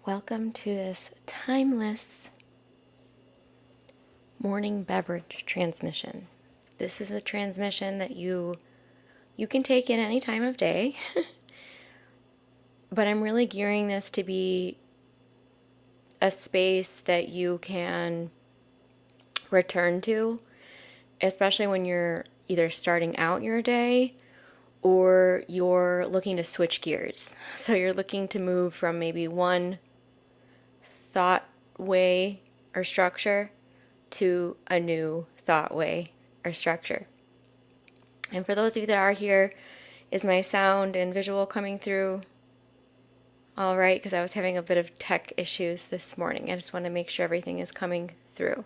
Welcome to this timeless morning beverage transmission. This is a transmission that you can take in any time of day, but I'm really gearing this to be a space that you can return to, especially when you're either starting out your day or you're looking to switch gears. So you're looking to move from maybe one thought way or structure to a new thought way or structure. And for those of you that are here, is my sound and visual coming through all right? Because I was having a bit of tech issues this morning. I just want to make sure everything is coming through.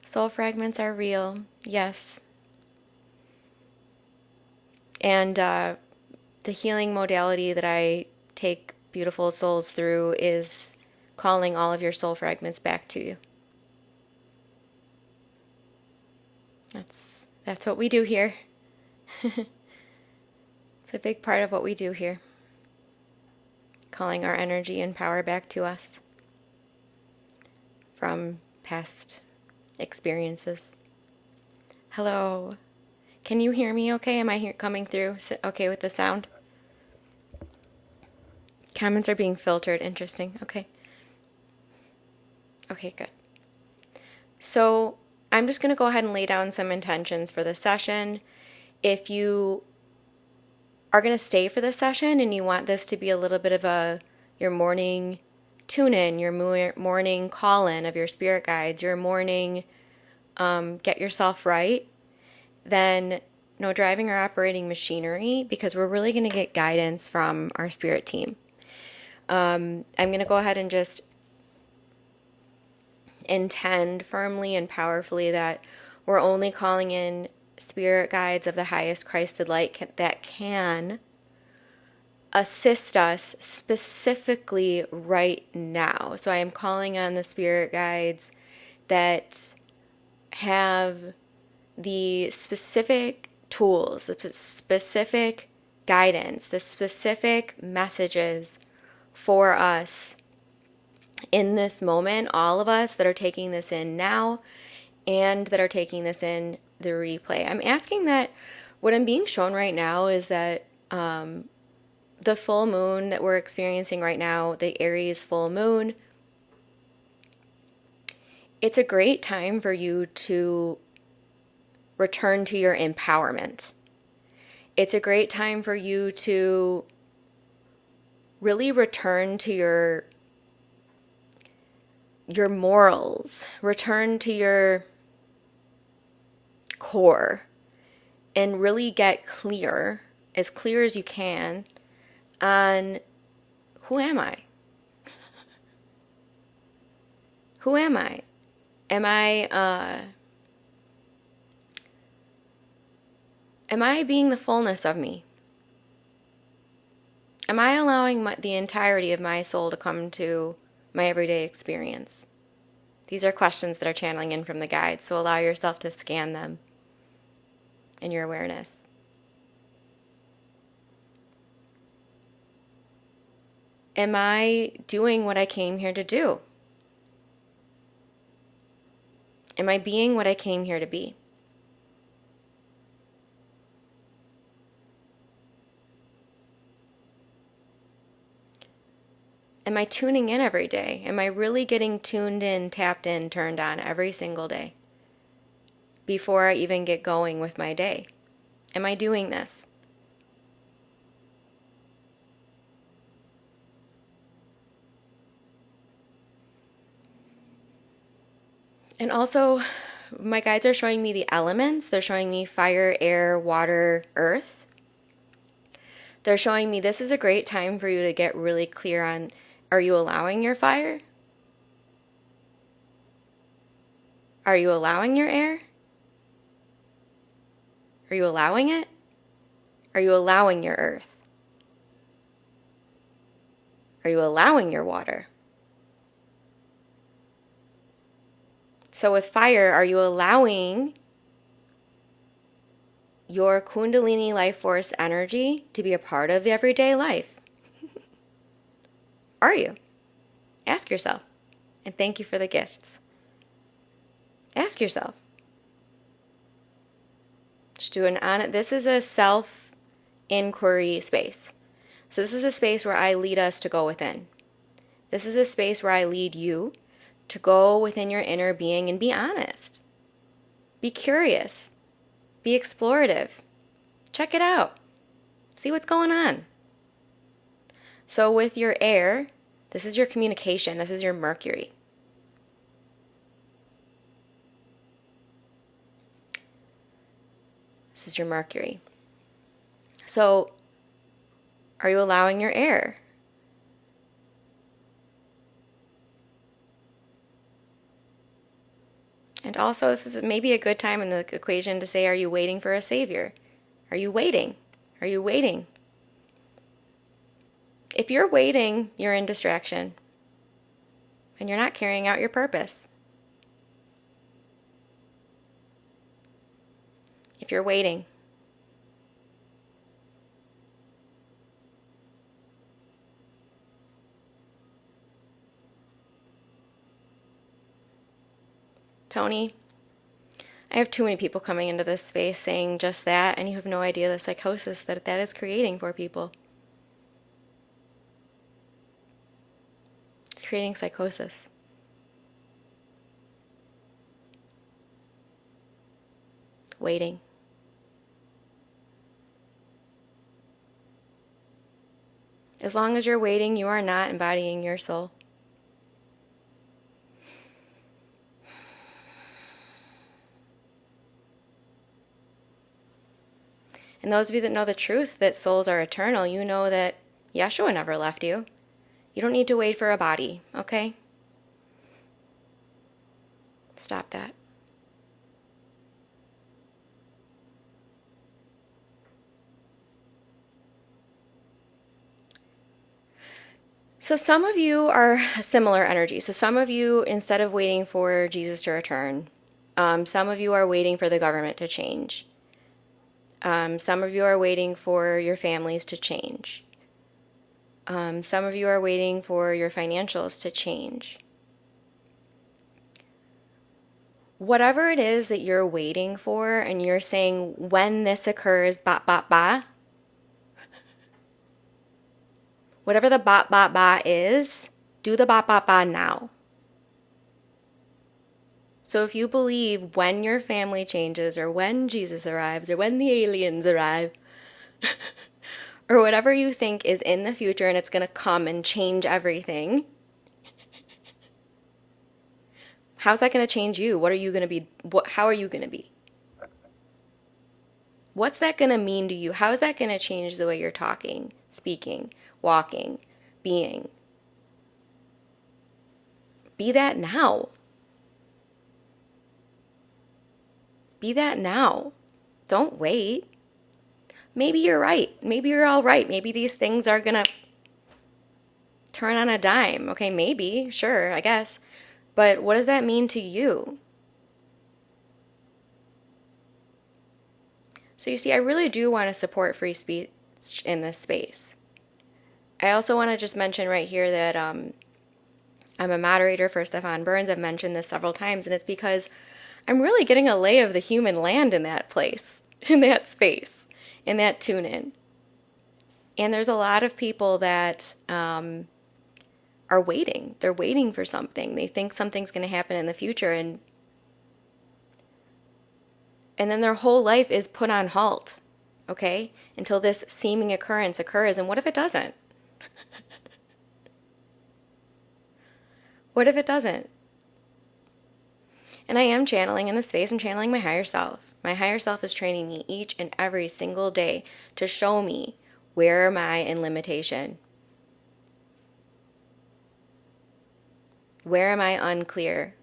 Soul fragments are real, yes. And the healing modality that I take beautiful souls through is calling all of your soul fragments back to you. That's what we do here. It's a big part of what we do here. Calling our energy and power back to us from past experiences. Hello. Can you hear me okay? Am I coming through okay with the sound? Comments are being filtered. Interesting. Okay. Okay, good. So I'm just going to go ahead and lay down some intentions for the session. If you are going to stay for the session and you want this to be a little bit of your morning tune-in, your morning call-in of your spirit guides, your morning get yourself right, then no driving or operating machinery, because we're really going to get guidance from our spirit team. I'm going to go ahead and just intend firmly and powerfully that we're only calling in spirit guides of the highest Christed light that can assist us specifically right now. So I am calling on the spirit guides that have the specific tools, the specific guidance, the specific messages for us in this moment, all of us that are taking this in now and that are taking this in the replay. I'm asking that what I'm being shown right now is that the full moon that we're experiencing right now, the Aries full moon, it's a great time for you to return to your empowerment. It's a great time for you to really return to your morals, return to your core, and really get clear as you can on who am I? Who am I? Am I being the fullness of me? Am I allowing the entirety of my soul to come to my everyday experience? These are questions that are channeling in from the guides, so allow yourself to scan them in your awareness. Am I doing what I came here to do? Am I being what I came here to be? Am I tuning in every day? Am I really getting tuned in, tapped in, turned on every single day before I even get going with my day? Am I doing this? And also, my guides are showing me the elements. They're showing me fire, air, water, earth. They're showing me this is a great time for you to get really clear on, are you allowing your fire? Are you allowing your air? Are you allowing it? Are you allowing your earth? Are you allowing your water? So with fire, are you allowing your Kundalini life force energy to be a part of everyday life? are you? Ask yourself. And thank you for the gifts. Ask yourself. Just do an honest, this is a self-inquiry space. So this is a space where I lead us to go within. This is a space where I lead you to go within your inner being and be honest. Be curious. Be explorative. Check it out. See what's going on. So with your air, this is your communication. This is your Mercury. This is your Mercury. So, are you allowing your air? And also, this is maybe a good time in the equation to say, are you waiting for a savior? Are you waiting? Are you waiting? If you're waiting, you're in distraction. And you're not carrying out your purpose. If you're waiting. Tony, I have too many people coming into this space saying just that, and you have no idea the psychosis that is creating for people. It's creating psychosis. Waiting. As long as you're waiting, you are not embodying your soul. And those of you that know the truth that souls are eternal, you know that Yeshua never left you. You don't need to wait for a body, okay? Stop that. So some of you are similar energy. So some of you, instead of waiting for Jesus to return, some of you are waiting for the government to change. Some of you are waiting for your families to change. Some of you are waiting for your financials to change. Whatever it is that you're waiting for and you're saying, when this occurs, ba, ba, ba, whatever the ba, ba, ba is, do the ba, ba, ba now. So if you believe when your family changes, or when Jesus arrives, or when the aliens arrive, or whatever you think is in the future and it's going to come and change everything, how's that going to change you? What are you going to be? How are you going to be? What's that going to mean to you? How is that going to change the way you're talking, speaking, walking, being? Be that now. Be that now. Don't wait. Maybe you're right. Maybe you're all right. Maybe these things are going to turn on a dime. Okay, maybe. Sure, I guess. But what does that mean to you? So you see, I really do want to support free speech in this space. I also want to just mention right here that I'm a moderator for Stefan Burns. I've mentioned this several times, and it's because I'm really getting a lay of the human land in that place, in that space, in that tune-in. And there's a lot of people that are waiting. They're waiting for something. They think something's going to happen in the future, and then their whole life is put on halt, okay, until this seeming occurrence occurs. And what if it doesn't? What if it doesn't? And I am channeling in this space. I'm channeling my higher self. My higher self is training me each and every single day to show me where am I in limitation. Where am I unclear?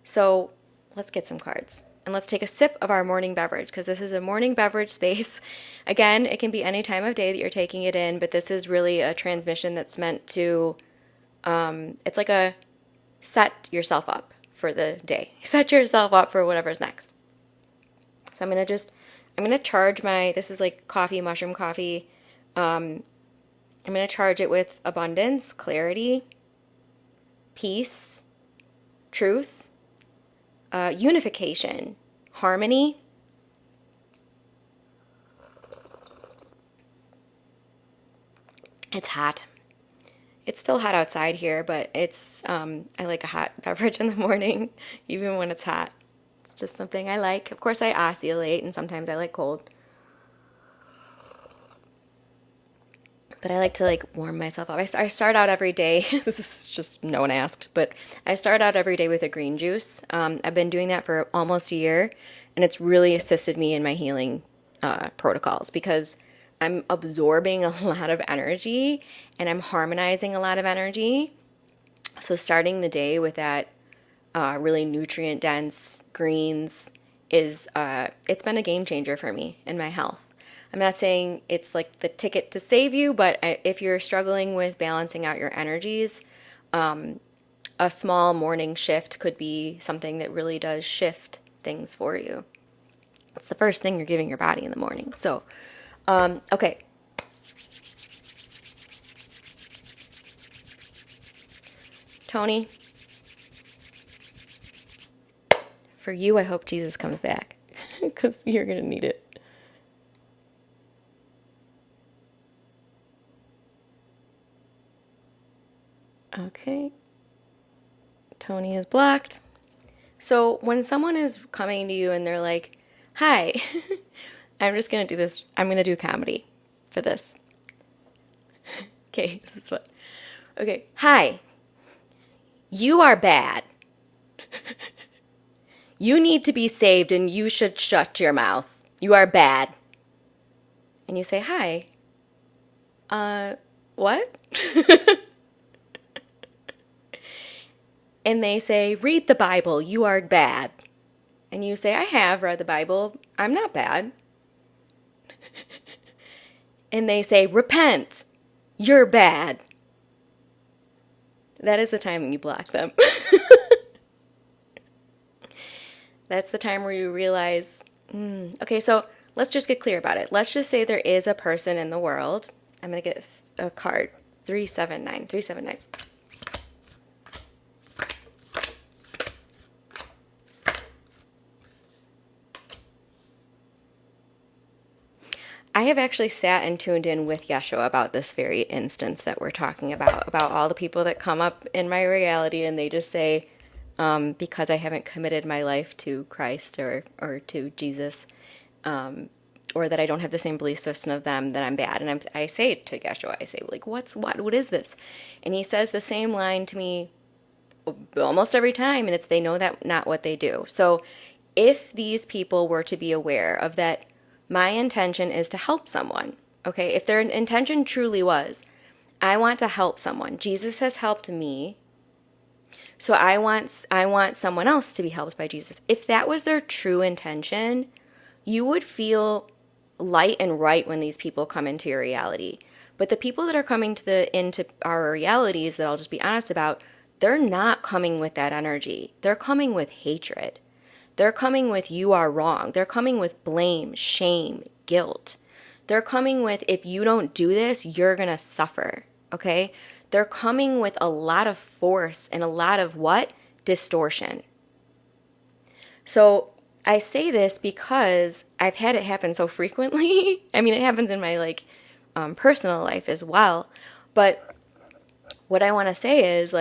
So let's get some cards. And let's take a sip of our morning beverage, because this is a morning beverage space. Again, it can be any time of day that you're taking it in, but this is really a transmission that's meant to, it's like a set yourself up for the day. Set yourself up for whatever's next. So I'm I'm going to charge this is like coffee, mushroom coffee. I'm going to charge it with abundance, clarity, peace, truth, unification, harmony. It's hot. It's still hot outside here, but I like a hot beverage in the morning, even when it's hot. It's just something I like. Of course, I oscillate, and sometimes I like cold. But I like to warm myself up. I start out every day. This is just no one asked, but I start out every day with a green juice. I've been doing that for almost a year, and it's really assisted me in my healing protocols because I'm absorbing a lot of energy and I'm harmonizing a lot of energy. So starting the day with that really nutrient dense greens it's been a game changer for me in my health. I'm not saying it's like the ticket to save you, but if you're struggling with balancing out your energies, a small morning shift could be something that really does shift things for you. It's the first thing you're giving your body in the morning. So, okay. Tony, for you, I hope Jesus comes back because you're going to need it. Okay. Tony is blocked. So when someone is coming to you and they're like, hi, I'm just going to do this. I'm going to do comedy for this. Okay, this is what. Okay, hi, you are bad. You need to be saved and you should shut your mouth. You are bad. And you say, hi. What? And they say, read the Bible. You are bad. And you say, I have read the Bible. I'm not bad. And they say, repent. You're bad. That is the time when you block them. That's the time where you realize, okay, so let's just get clear about it. Let's just say there is a person in the world. I'm going to get a card. 379. 379. I have actually sat and tuned in with Yeshua about this very instance that we're talking about all the people that come up in my reality and they just say, because I haven't committed my life to Christ or to Jesus, or that I don't have the same belief system of them, that I'm bad. And I say to Yeshua, I say, like, what is this? And he says the same line to me almost every time, and it's, they know that not what they do. So if these people were to be aware of that, my intention is to help someone, okay? If their intention truly was, I want to help someone. Jesus has helped me, so I want someone else to be helped by Jesus. If that was their true intention, you would feel light and right when these people come into your reality. But the people that are coming into our realities, that I'll just be honest about, they're not coming with that energy. They're coming with hatred. They're coming with you are wrong. They're coming with blame, shame, guilt. They're coming with, if you don't do this, you're going to suffer, okay? They're coming with a lot of force and a lot of what? Distortion. So I say this because I've had it happen so frequently. I mean, it happens in my personal life as well. But what I want to say is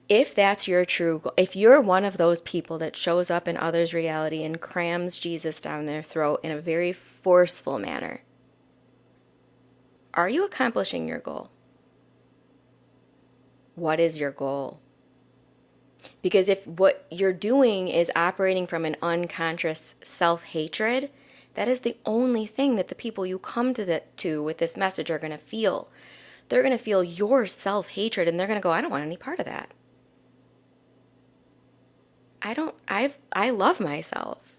if that's your true goal, if you're one of those people that shows up in others' reality and crams Jesus down their throat in a very forceful manner, are you accomplishing your goal? What is your goal? Because if what you're doing is operating from an unconscious self-hatred, that is the only thing that the people you come to with this message are going to feel. They're going to feel your self-hatred and they're going to go, I don't want any part of that. I love myself.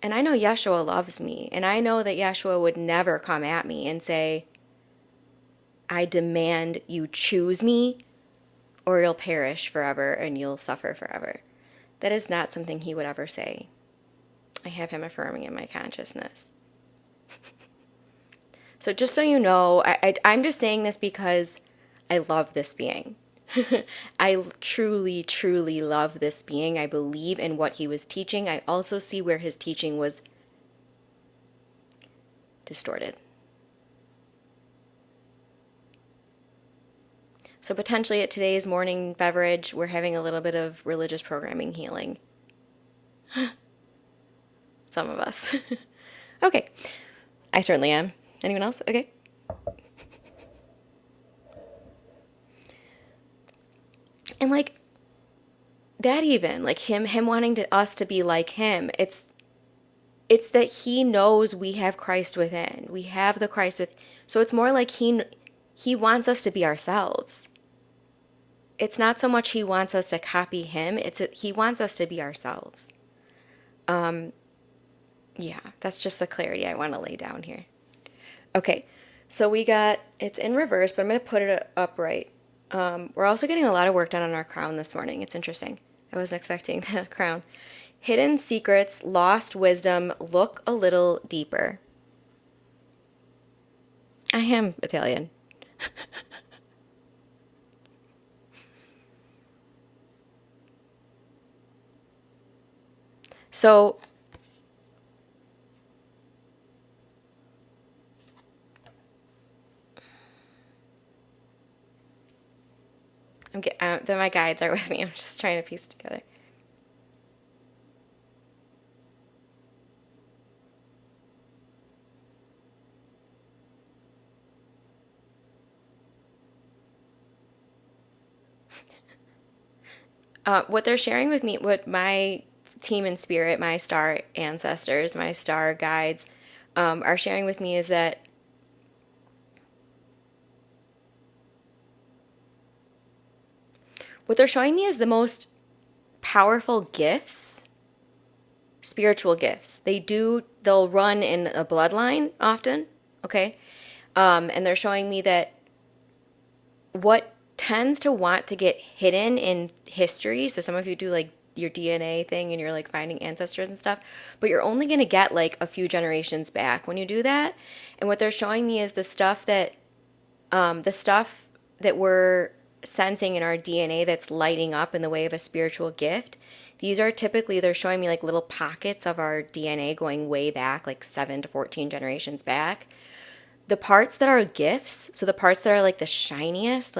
And I know Yeshua loves me. And I know that Yeshua would never come at me and say, I demand you choose me or you'll perish forever and you'll suffer forever. That is not something he would ever say. I have him affirming in my consciousness. So just so you know, I'm just saying this because I love this being. I truly, truly love this being. I believe in what he was teaching. I also see where his teaching was distorted. So potentially at today's morning beverage, we're having a little bit of religious programming healing. Some of us. Okay. I certainly am. Anyone else? Okay. And like that, even like him wanting us to be like him, it's that he knows we have Christ within. We have the Christ with. So it's more like he wants us to be ourselves. It's not so much he wants us to copy him, he wants us to be ourselves. Yeah, that's just the clarity I want to lay down here. Okay, so it's in reverse, but I'm going to put it upright. We're also getting a lot of work done on our crown this morning. It's interesting. I wasn't expecting the crown. Hidden secrets, lost wisdom, look a little deeper. I am Italian. So my guides are with me. I'm just trying to piece it together. What they're sharing with me, what my team in spirit, my star ancestors, my star guides, are sharing with me is that what they're showing me is the most powerful gifts, spiritual gifts. They'll run in a bloodline often, okay? And they're showing me that what tends to want to get hidden in history, so some of you do like your DNA thing and you're like finding ancestors and stuff, but you're only going to get like a few generations back when you do that. And what they're showing me is the stuff that we're sensing in our DNA that's lighting up in the way of a spiritual gift. They're showing me like little pockets of our DNA going way back, like 7 to 14 generations back. The parts that are gifts, so the parts that are like the shiniest,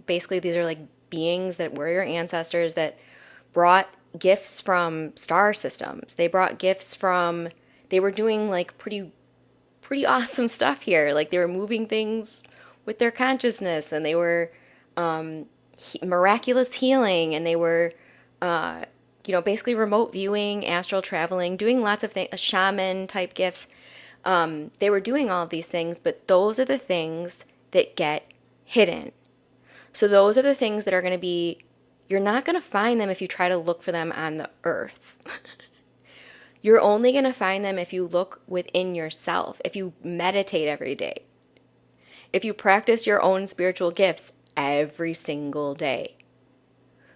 basically these are like beings that were your ancestors that brought gifts from star systems. They were doing like pretty awesome stuff here. Like they were moving things with their consciousness, and they were miraculous healing, and they were basically remote viewing, astral traveling, doing lots of things, shaman type gifts. They were doing all of these things, but those are the things that get hidden. So those are the things that are going to be, you're not going to find them if you try to look for them on the earth. You're only going to find them if you look within yourself, if you meditate every day, if you practice your own spiritual gifts every single day.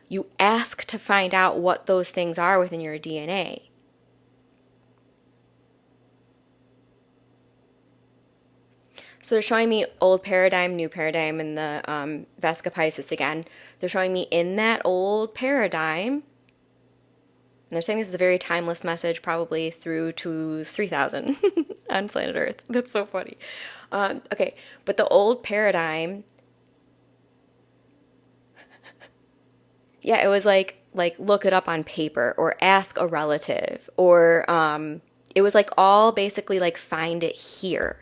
You ask to find out what those things are within your DNA. So they're showing me old paradigm, new paradigm, and the Vesca Pisces again. They're showing me in that old paradigm, and they're saying this is a very timeless message, probably through to 3000 on planet Earth. That's so funny. Okay, but the old paradigm, yeah, it was like look it up on paper or ask a relative, or it was like all basically like find it here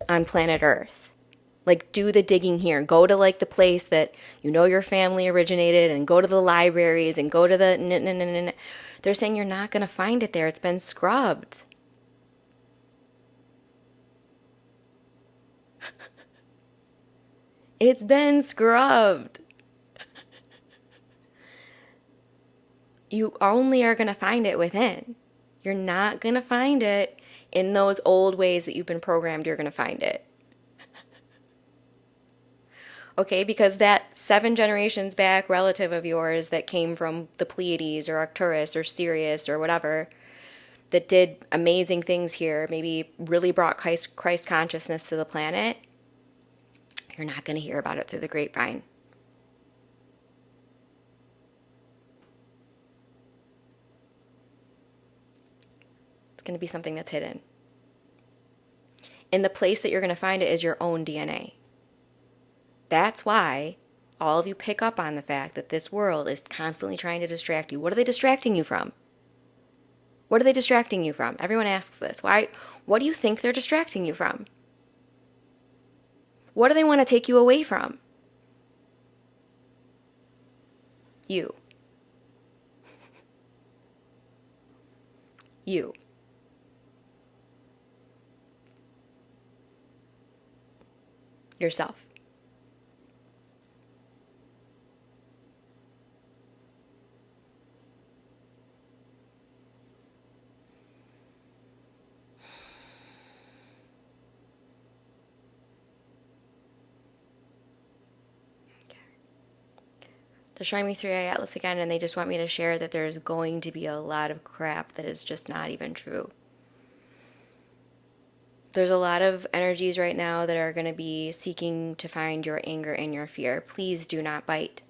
on planet Earth. Like do the digging here. Go to like the place that your family originated, and go to the libraries and go to the They're saying you're not going to find it there. It's been scrubbed. It's been scrubbed. You only are going to find it within. You're not going to find it in those old ways that you've been programmed you're going to find it. Okay, because that 7 generations back relative of yours that came from the Pleiades or Arcturus or Sirius or whatever, that did amazing things here, maybe really brought Christ consciousness to the planet, you're not going to hear about it through the grapevine. It's going to be something that's hidden. And the place that you're going to find it is your own DNA. That's why all of you pick up on the fact that this world is constantly trying to distract you. What are they distracting you from? What are they distracting you from? Everyone asks this. Why? What do you think they're distracting you from? What do they want to take you away from? You. You. Yourself. They're showing me 3i Atlas again, and they just want me to share that there's going to be a lot of crap that is just not even true. There's a lot of energies right now that are going to be seeking to find your anger and your fear. Please do not bite.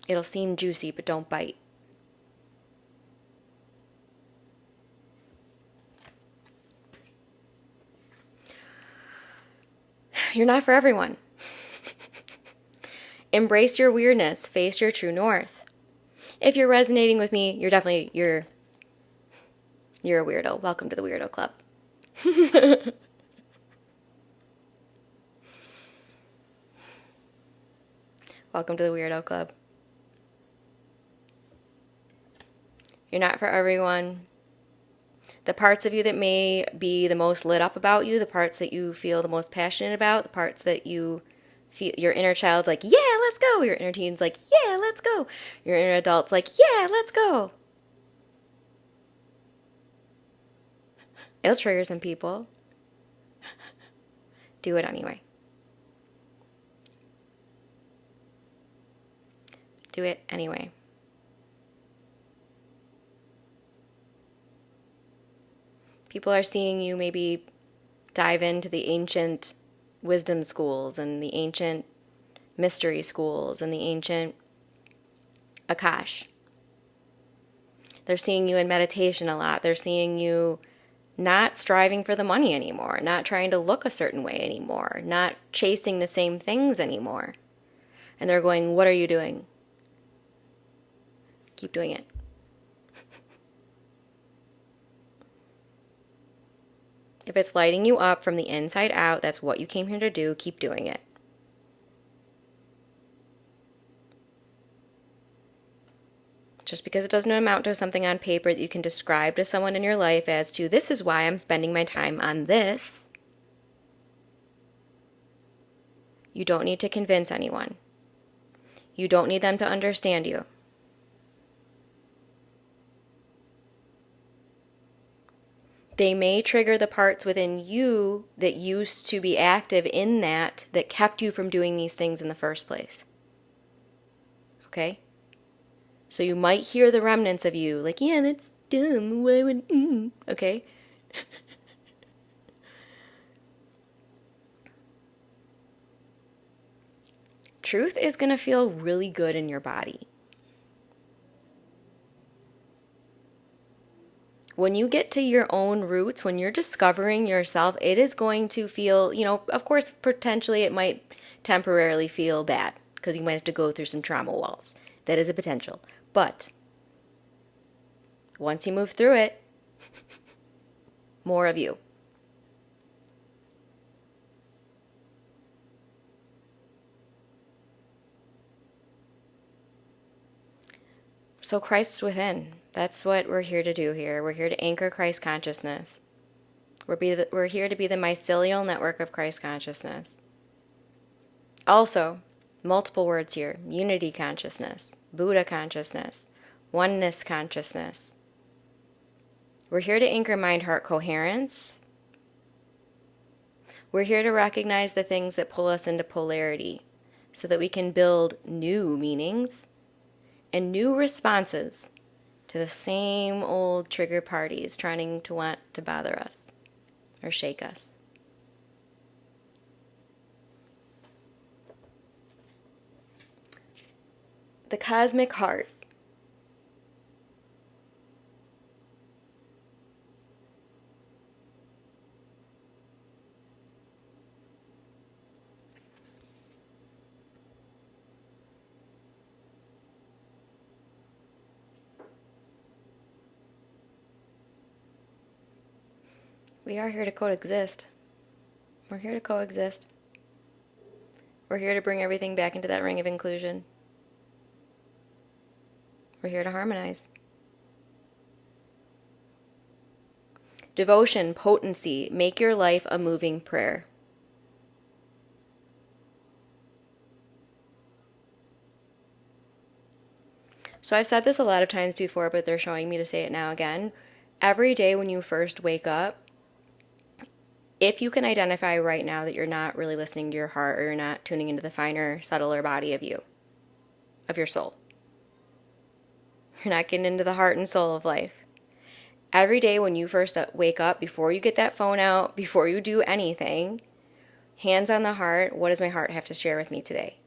It'll seem juicy, but don't bite. You're not for everyone. Embrace your weirdness. Face your true north. If you're resonating with me, you're a weirdo. Welcome to the Weirdo Club. Welcome to the Weirdo Club. You're not for everyone. The parts of you that may be the most lit up about you, the parts that you feel the most passionate about, the parts that you feel, your inner child's like, yeah, let's go. Your inner teen's like, yeah, let's go. Your inner adult's like, yeah, let's go. It'll trigger some people. Do it anyway. Do it anyway. People are seeing you maybe dive into the ancient wisdom schools and the ancient mystery schools and the ancient Akash. They're seeing you in meditation a lot. They're seeing you not striving for the money anymore, not trying to look a certain way anymore, not chasing the same things anymore. And they're going, what are you doing? Keep doing it. If it's lighting you up from the inside out, that's what you came here to do. Keep doing it. Just because it doesn't amount to something on paper that you can describe to someone in your life as to, this is why I'm spending my time on this, you don't need to convince anyone. You don't need them to understand you. They may trigger the parts within you that used to be active in that kept you from doing these things in the first place. Okay? So you might hear the remnants of you, like, yeah, that's dumb. Why would, okay? Truth is going to feel really good in your body. When you get to your own roots, when you're discovering yourself, it is going to feel, of course, potentially it might temporarily feel bad because you might have to go through some trauma walls. That is a potential. But once you move through it, more of you. So Christ's within. That's what we're here to do here. We're here to anchor Christ consciousness. We're here to be the mycelial network of Christ consciousness. Also, multiple words here. Unity consciousness, Buddha consciousness, oneness consciousness. We're here to anchor mind-heart coherence. We're here to recognize the things that pull us into polarity so that we can build new meanings and new responses to the same old trigger parties trying to want to bother us or shake us. The cosmic heart. We are here to coexist. We're here to coexist. We're here to bring everything back into that ring of inclusion. We're here to harmonize. Devotion, potency, make your life a moving prayer. So I've said this a lot of times before, but they're showing me to say it now again. Every day when you first wake up, if you can identify right now that you're not really listening to your heart or you're not tuning into the finer, subtler body of you, of your soul, you're not getting into the heart and soul of life. Every day when you first wake up, before you get that phone out, before you do anything, hands on the heart, what does my heart have to share with me today?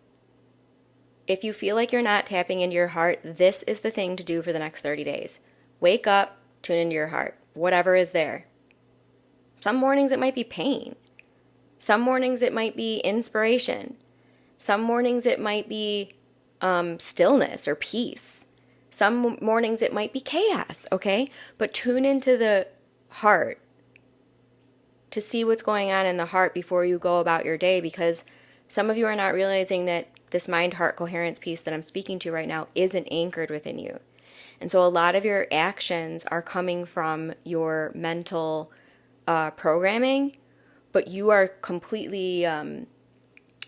If you feel like you're not tapping into your heart, this is the thing to do for the next 30 days. Wake up, tune into your heart, whatever is there. Some mornings it might be pain. Some mornings it might be inspiration. Some mornings it might be stillness or peace. Some mornings it might be chaos, okay? But tune into the heart to see what's going on in the heart before you go about your day, because some of you are not realizing that this mind-heart coherence piece that I'm speaking to right now isn't anchored within you. And so a lot of your actions are coming from your mental programming, but you are completely, you're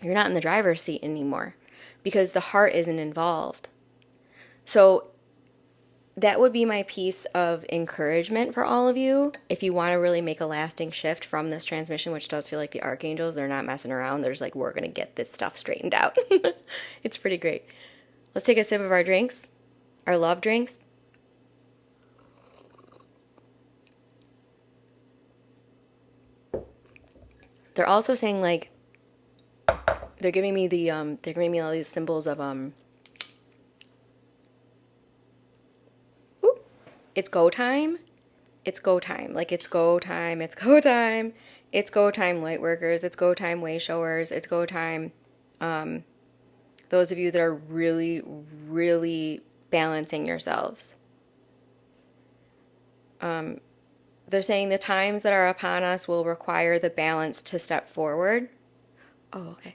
not in the driver's seat anymore because the heart isn't involved. So that would be my piece of encouragement for all of you. If you want to really make a lasting shift from this transmission, which does feel like the archangels, they're not messing around. They're just like, we're going to get this stuff straightened out. It's pretty great. Let's take a sip of our drinks, our love drinks. They're also saying like, they're giving me all these symbols of, it's go time. It's go time. Like it's go time. It's go time. It's go time, light workers. It's go time, way showers. It's go time. Those of you that are really, really balancing yourselves. They're saying the times that are upon us will require the balance to step forward. Oh, okay.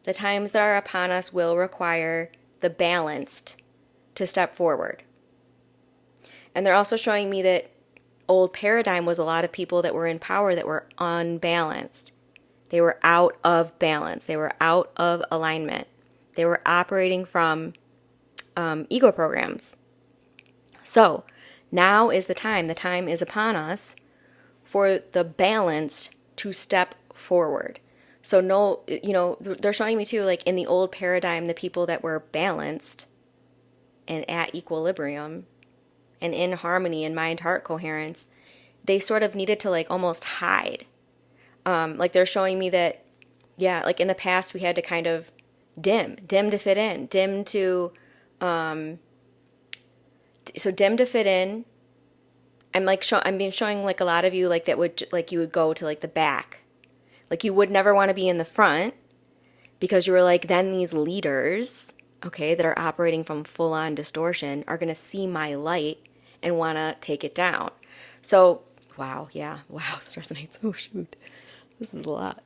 The times that are upon us will require the balanced to step forward. And they're also showing me that old paradigm was a lot of people that were in power that were unbalanced. They were out of balance. They were out of alignment. They were operating from ego programs. So now is the time. The time is upon us for the balanced to step forward. So no, they're showing me too, like in the old paradigm, the people that were balanced and at equilibrium and in harmony and mind-heart coherence, they sort of needed to like almost hide. Like they're showing me that, yeah, like in the past we had to kind of dim to fit in, dim to fit in. I'm being showing like a lot of you like that would like you would go to like the back. Like you would never want to be in the front because you were like, then these leaders, okay, that are operating from full-on distortion are going to see my light and want to take it down. So, wow, this resonates. Oh, shoot. This is a lot.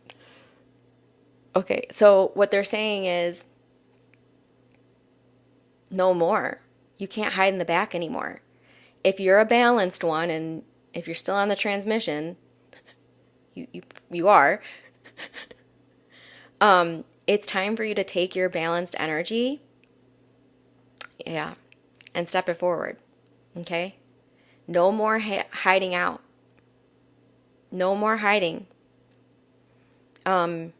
Okay, so what they're saying is no more. You can't hide in the back anymore. If you're a balanced one and if you're still on the transmission, you are, it's time for you to take your balanced energy, and step it forward, okay? No more hiding out. No more hiding. Yep.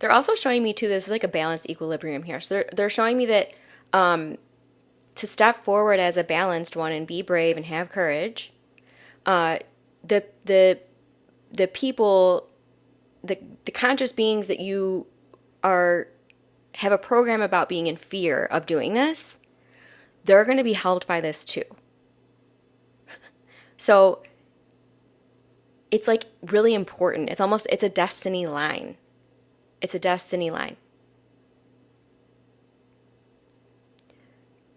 They're also showing me too, this is like a balanced equilibrium here. So they're showing me that to step forward as a balanced one and be brave and have courage, the the people, the conscious beings that you are have a program about being in fear of doing this, they're going to be helped by this too. So it's like really important. It's a destiny line. It's a destiny line.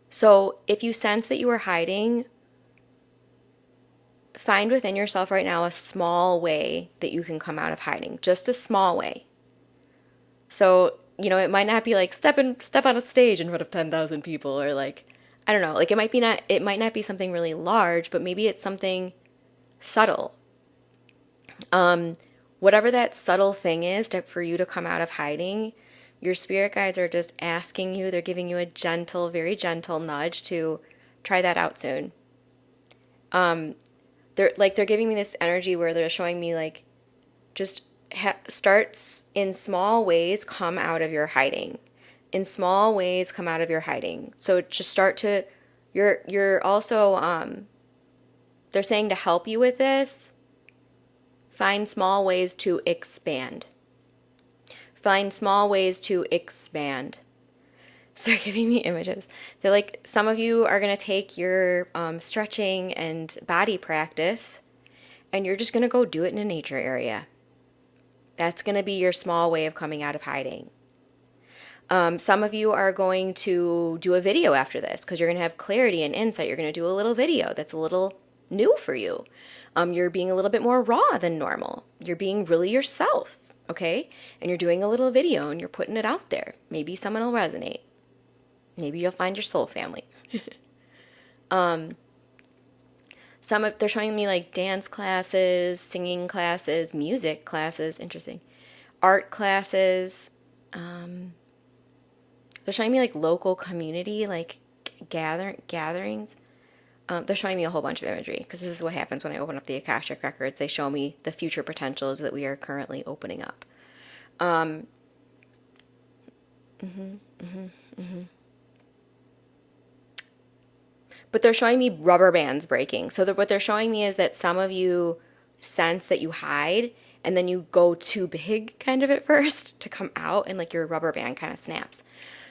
So if you sense that you are hiding, find within yourself right now a small way that you can come out of hiding. Just a small way. So, it might not be like step on a stage in front of 10,000 people, or like, I don't know, like it might not be something really large, but maybe it's something subtle. Whatever that subtle thing is for you to come out of hiding, your spirit guides are just asking you, they're giving you a gentle, very gentle nudge to try that out soon. They're giving me this energy where they're showing me like, just starts in small ways, come out of your hiding. In small ways, come out of your hiding. So just start to, you're also, they're saying to help you with this, find small ways to expand. Find small ways to expand. So they're giving me images. They're like, some of you are going to take your stretching and body practice, and you're just going to go do it in a nature area. That's going to be your small way of coming out of hiding. Some of you are going to do a video after this because you're going to have clarity and insight. You're going to do a little video that's a little new for you. You're being a little bit more raw than normal. You're being really yourself, okay? And you're doing a little video and you're putting it out there. Maybe someone will resonate. Maybe you'll find your soul family. They're showing me like dance classes, singing classes, music classes, interesting, art classes. They're showing me like local community, like gatherings. They're showing me a whole bunch of imagery because this is what happens when I open up the Akashic Records. They show me the future potentials that we are currently opening up. But they're showing me rubber bands breaking. So what they're showing me is that some of you sense that you hide and then you go too big kind of at first to come out, and like your rubber band kind of snaps.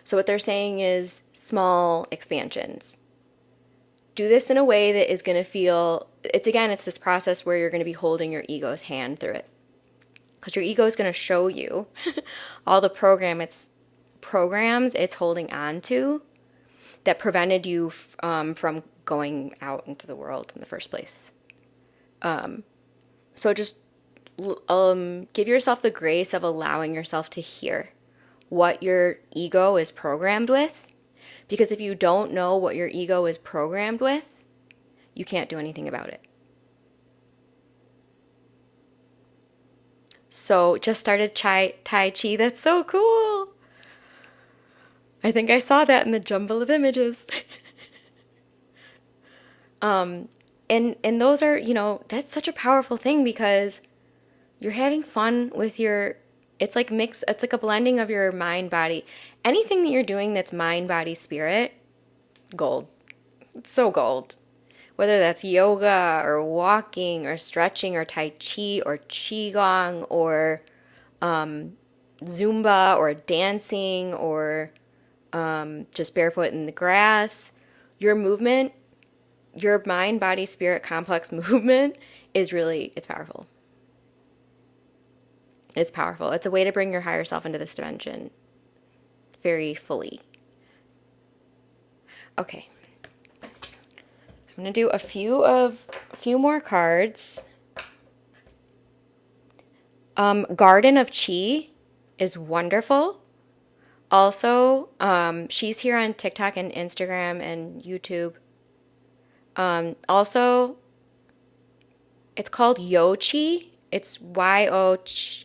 So what they're saying is small expansions. Do this in a way that is going to feel, it's this process where you're going to be holding your ego's hand through it. Because your ego is going to show you all the programs it's holding on to that prevented you from going out into the world in the first place. So just give yourself the grace of allowing yourself to hear what your ego is programmed with. Because if you don't know what your ego is programmed with, you can't do anything about it. So just started Tai Chi. That's so cool. I think I saw that in the jumble of images. And those are, that's such a powerful thing because you're having fun with it's like a blending of your mind, body. Anything that you're doing that's mind, body, spirit, gold. It's so gold. Whether that's yoga or walking or stretching or Tai Chi or Qigong or Zumba or dancing or just barefoot in the grass, your movement, your mind, body, spirit complex movement it's powerful. It's powerful. It's a way to bring your higher self into this dimension very fully. Okay. I'm going to do a few more cards. Garden of Chi is wonderful. Also, she's here on TikTok and Instagram and YouTube. Also, it's called Yoqi. It's Yoqi.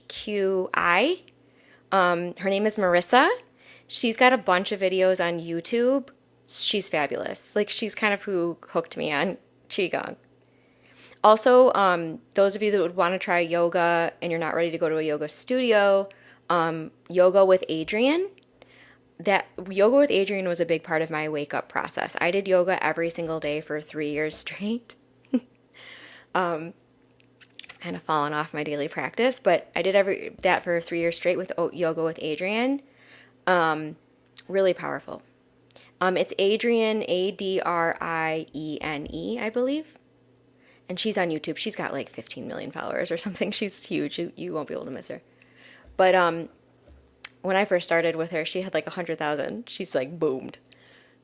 Her name is Marissa. She's got a bunch of videos on YouTube. She's fabulous. Like, she's kind of who hooked me on Qigong. Also, those of you that would want to try yoga and you're not ready to go to a yoga studio, yoga with Adriene. That yoga with Adriene was a big part of my wake up process. I did yoga every single day for 3 years straight. Kind of fallen off my daily practice, but I did that for 3 years straight with yoga with Adriene. Really powerful. It's Adriene, Adriene, I believe. And she's on YouTube. She's got like 15 million followers or something. She's huge. You won't be able to miss her. But when I first started with her, she had like 100,000. She's like boomed.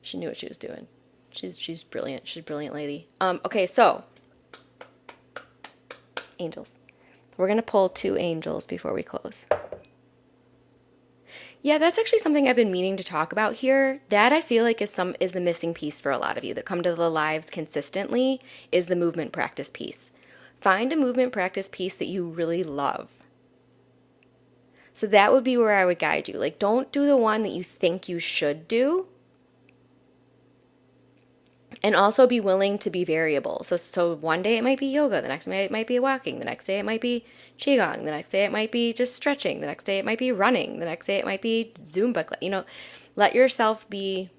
She knew what she was doing. She's brilliant. She's a brilliant lady. Okay, so angels. We're going to pull 2 angels before we close. Yeah, that's actually something I've been meaning to talk about here. That I feel like is the missing piece for a lot of you that come to the lives consistently, is the movement practice piece. Find a movement practice piece that you really love. So that would be where I would guide you. Like, don't do the one that you think you should do. And also be willing to be variable. So one day it might be yoga, the next day it might be walking, the next day it might be qigong, the next day it might be just stretching, the next day it might be running, the next day it might be Zumba. You know, let yourself be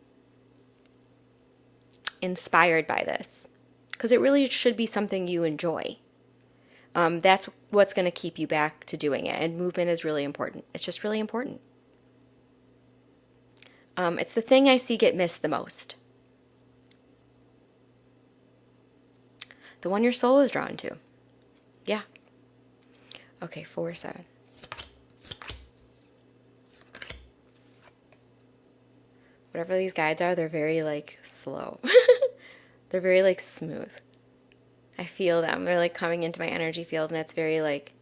inspired by this, because it really should be something you enjoy. That's what's going to keep you back to doing it. And movement is really important. It's just really important. It's the thing I see get missed the most. The one your soul is drawn to. Yeah. Okay, 4, 7. Whatever these guides are, they're very like slow. They're very like smooth. I feel them. They're like coming into my energy field, and it's very like,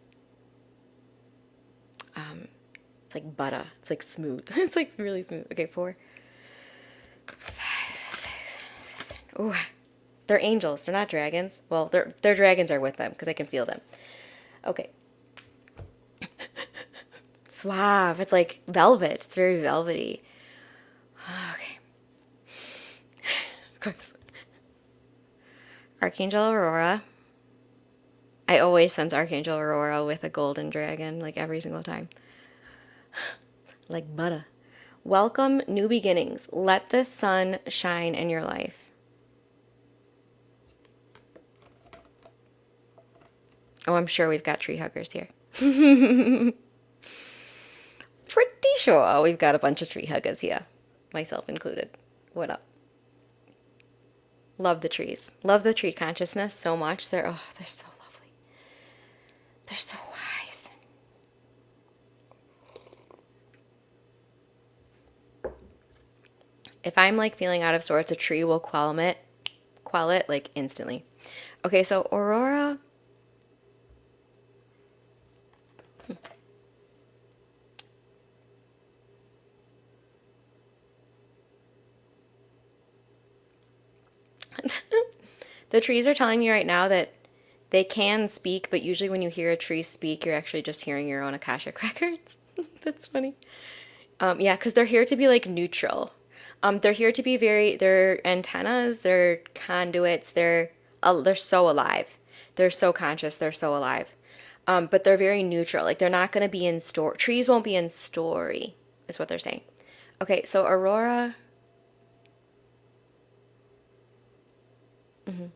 it's like butter. It's like smooth. It's like really smooth. Okay, 4, 5, 6, 7. Ooh. They're angels. They're not dragons. Well, their dragons are with them because I can feel them. Okay. Suave. It's like velvet. It's very velvety. Okay. Of course. Archangel Aurora. I always sense Archangel Aurora with a golden dragon, like every single time. Like butter. Welcome new beginnings. Let the sun shine in your life. Oh, I'm sure we've got tree huggers here. Pretty sure we've got a bunch of tree huggers here, myself included. What up? Love the trees. Love the tree consciousness so much. They're so lovely. They're so wise. If I'm like feeling out of sorts, a tree will quell it like instantly. Okay, so Aurora. The trees are telling me right now that they can speak, but usually when you hear a tree speak, you're actually just hearing your own Akashic records. That's funny. Yeah, because they're here to be like neutral. They're here to be they're antennas, they're conduits, they're so alive. They're so conscious, they're so alive. But they're very neutral. Like they're not going to be in story. Trees won't be in story, is what they're saying. Okay, so Aurora. Mm-hmm.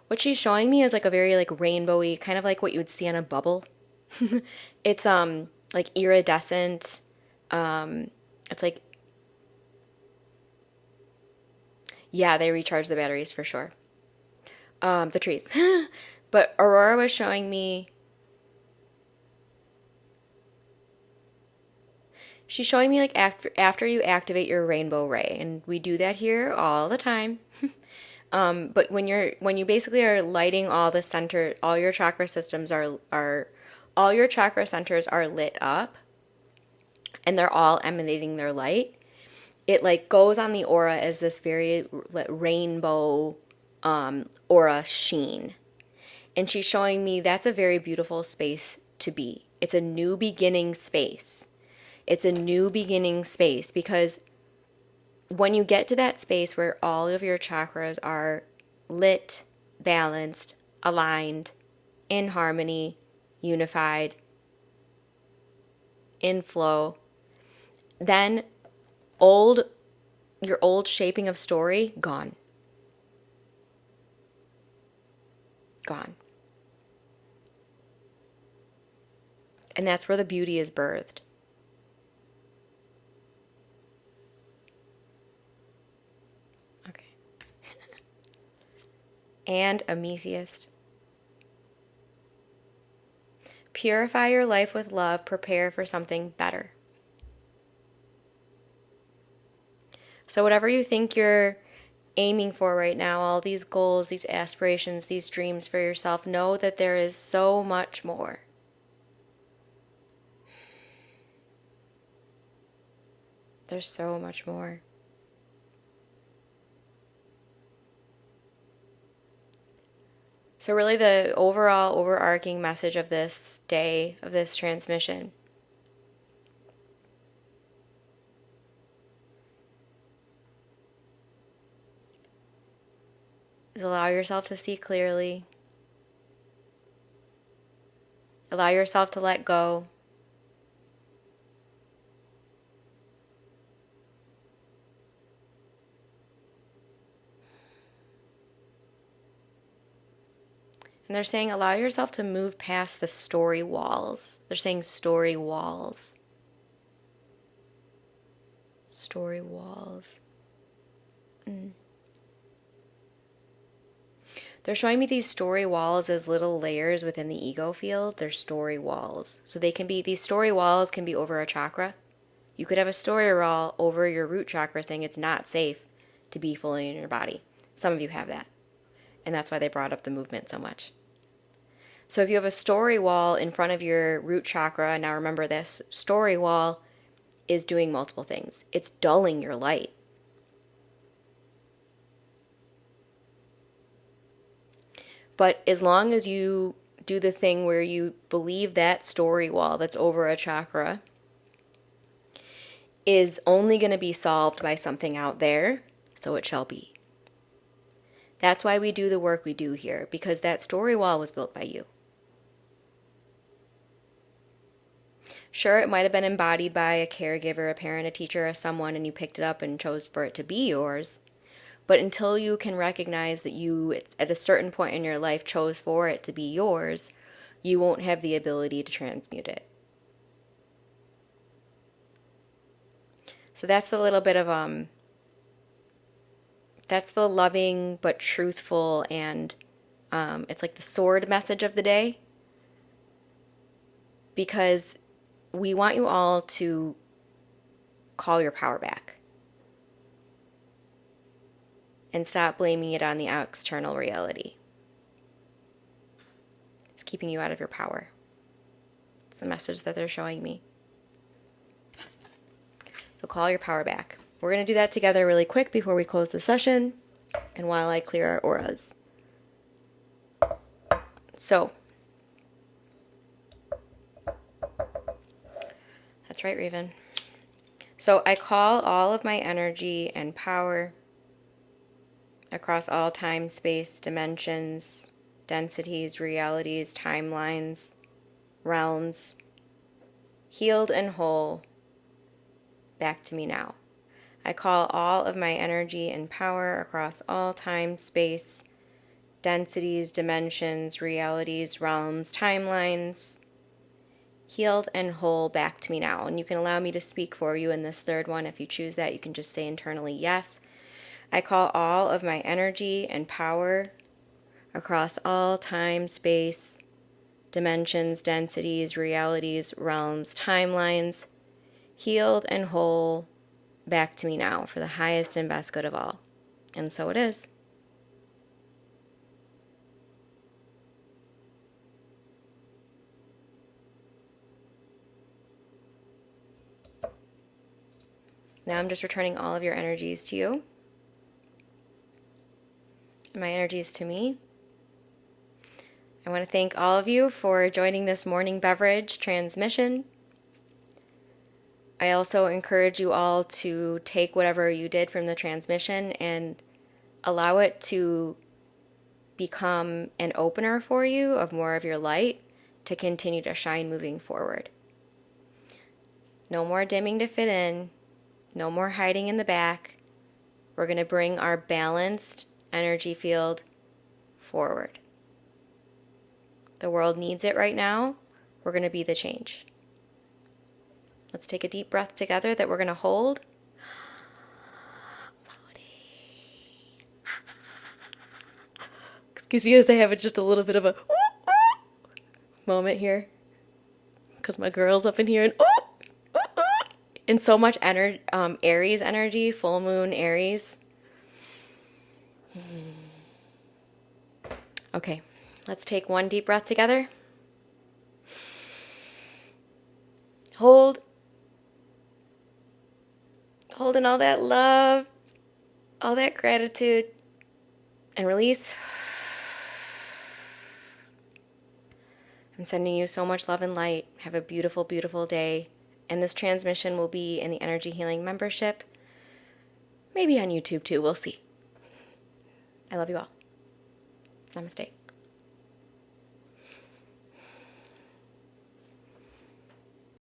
What she's showing me is like a very like rainbowy, kind of like what you would see on a bubble. It's like iridescent. It's like, yeah, they recharge the batteries for sure. The trees. But Aurora was showing me, she's showing me like after you activate your rainbow ray, and we do that here all the time. But when you basically are lighting all your chakra systems all your chakra centers are lit up, and they're all emanating their light. It like goes on the aura as this very rainbow aura sheen. And she's showing me that's a very beautiful space to be. It's a new beginning space. It's a new beginning space because when you get to that space where all of your chakras are lit, balanced, aligned, in harmony, unified, in flow, then your old shaping of story, gone. Gone. And that's where the beauty is birthed. Okay. And Amethyst. Purify your life with love. Prepare for something better. So whatever you think you're aiming for right now, all these goals, these aspirations, these dreams for yourself, know that there is so much more. There's so much more. So really the overall overarching message of this day, of this transmission, is allow yourself to see clearly. Allow yourself to let go. And they're saying allow yourself to move past the story walls. They're saying story walls. Story walls. They're showing me these story walls as little layers within the ego field. They're story walls. So they can be, these story walls can be over a chakra. You could have a story wall over your root chakra saying it's not safe to be fully in your body. Some of you have that. And that's why they brought up the movement so much. So if you have a story wall in front of your root chakra, now remember this, story wall is doing multiple things. It's dulling your light. But as long as you do the thing where you believe that story wall that's over a chakra is only going to be solved by something out there, so it shall be. That's why we do the work we do here, because that story wall was built by you. Sure, it might have been embodied by a caregiver, a parent, a teacher, or someone, and you picked it up and chose for it to be yours. But until you can recognize that you, at a certain point in your life, chose for it to be yours, you won't have the ability to transmute it. So that's a little bit of, that's the loving but truthful and it's like the sword message of the day. Because we want you all to call your power back. And stop blaming it on the external reality. It's keeping you out of your power. It's the message that they're showing me. So call your power back. We're going to do that together really quick before we close the session and while I clear our auras. So, that's right, Raven. So I call all of my energy and power across all time, space, dimensions, densities, realities, timelines, realms, healed and whole, back to me now. I call all of my energy and power across all time, space, densities, dimensions, realities, realms, timelines, healed and whole, back to me now. And you can allow me to speak for you in this third one. If you choose that, you can just say internally, yes. I call all of my energy and power across all time, space, dimensions, densities, realities, realms, timelines, healed and whole, back to me now for the highest and best good of all. And so it is. Now I'm just returning all of your energies to you. My energies to me. I want to thank all of you for joining this morning beverage transmission. I also encourage you all to take whatever you did from the transmission and allow it to become an opener for you of more of your light to continue to shine moving forward. No more dimming to fit in. No more hiding in the back. We're going to bring our balanced energy field forward. The world needs it right now. We're going to be the change. Let's take a deep breath together that we're going to hold. Excuse me as I have just a little bit of a moment here. Because my girl's up in here and so much Aries energy, full moon Aries. Okay, let's take one deep breath together. Hold. Holding all that love, all that gratitude, and release. I'm sending you so much love and light. Have a beautiful, beautiful day. And this transmission will be in the Energy Healing membership. Maybe on YouTube too, we'll see. I love you all. Namaste.